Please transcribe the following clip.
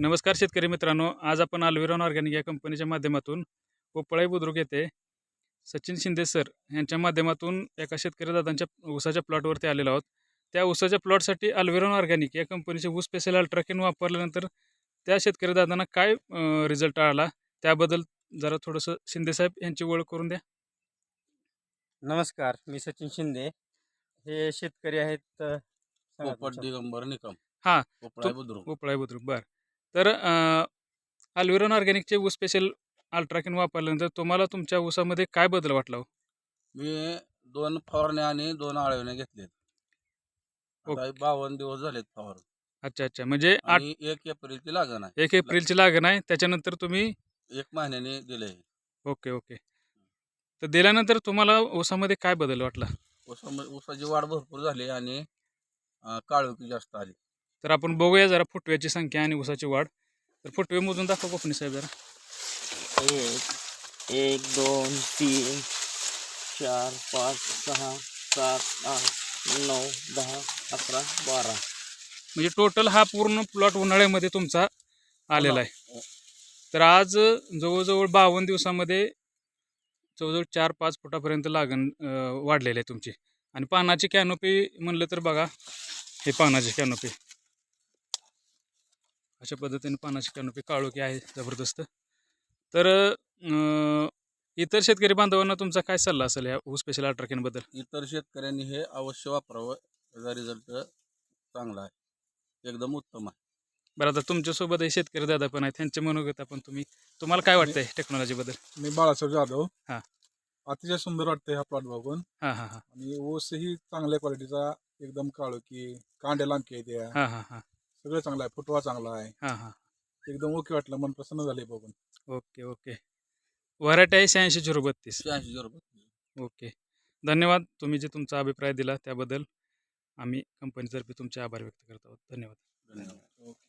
नमस्कार शेतकरी मित्रांनो, आज आपण अल्विरॉन ऑर्गॅनिक या कंपनीच्या माध्यमातून पोपळाई बुद्रुक येथे सचिन शिंदे सर यांच्या माध्यमातून एका शेतकरी दादांच्या ऊसाच्या प्लॉटवरती आलेलो आहोत. त्या ऊसाच्या प्लॉटसाठी अल्विरॉन ऑर्गॅनिक या कंपनीचे ऊस स्पेशल अल्ट्राकेन वापरल्यानंतर त्या शेतकरी दादांना काय रिझल्ट आला त्याबद्दल जरा थोडंसं शिंदे साहेब यांची ओळख करून द्या. नमस्कार, मी सचिन शिंदे. हे शेतकरी आहेत सांगा पोपट तुमचं. दिगंबर निकम हां, पोपळाई बुद्रुक. पोपळाई बुद्रुक बरं. तर अल्विरॉन ऑर्गॅनिकचे ऊस स्पेशल अल्ट्राकेन वापरल्यानंतर तुम्हाला तुमच्या ऊसामध्ये काय बदल वाटला हो? मी 2 फवारण्या आणि 2 आळवण्या घेतलेत. आता हे 52 दिवस झालेत फवारून अच्छा अच्छा, म्हणजे आणि 1 एप्रिलची लागण आहे. 1 एप्रिलची लागण आहे. त्याच्यानंतर तुम्ही 1 महिन्याने दिले. Okay okay. तर दिल्यानंतर तुम्हाला ऊसामध्ये काय बदल वाटला? ऊसाची वाढ भरपूर झाली आणि काळोखी जास्त आली. तर आपण बघूया जरा फुटव्याची संख्या आणि ऊसाची वाढ. तर फुटवे मोजून दाखवा कोकणी साहेब जरा. 1 2 3 4 5 6 7 8 9 10 11 12. म्हणजे टोटल हा पूर्ण प्लॉट उन्हाळ्यामध्ये तुमचा आलेला आहे. तर आज जवळजवळ 52 दिवसामध्ये जवळजवळ 4-5 फुटापर्यंत लागण वाढलेली आहे तुमची. आणि पानाची कॅनोपी म्हणलं तर बघा, हे पानाची कॅनोपी अशा पद्धतीने पानाची कॅनोपी काळोखी आहे जबरदस्त. तर इतर शेतकरी बांधवांना तुमचा काय सल्ला असेल या ऊस स्पेशल अल्ट्राकेनबद्दल? इतर शेतकऱ्यांनी हे अवश्य वापरावं. त्याचा रिझल्ट चांगला आहे, एकदम उत्तम आहे. बरं, आता तुमच्यासोबत हे शेतकरी दादा पण आहेत, त्यांचे मनोगत आपण तुम्हाला काय वाटतंय टेक्नॉलॉजीबद्दल? मी बाळासाहेब जाधव. हां. अतिशय सुंदर वाटतंय हा प्लॉट बघून. हां हां हां आणि ऊसही चांगल्या क्वालिटीचा, एकदम काळोखी, कांड्या लांबकी आहे त्या. हां हां हां सगळं चांगलं आहे, फुटवा चांगला आहे. हां हां. एकदम ओके वाटलं, मन प्रसन्न झाले बघून. Okay okay. व्हरायटी आहे 86-032. 86 रुपये. ओके. धन्यवाद. तुम्ही जे तुमचा अभिप्राय दिला त्याबद्दल आम्ही कंपनीतर्फे तुमचे आभार व्यक्त करत आहोत. धन्यवाद. धन्यवाद. ओके.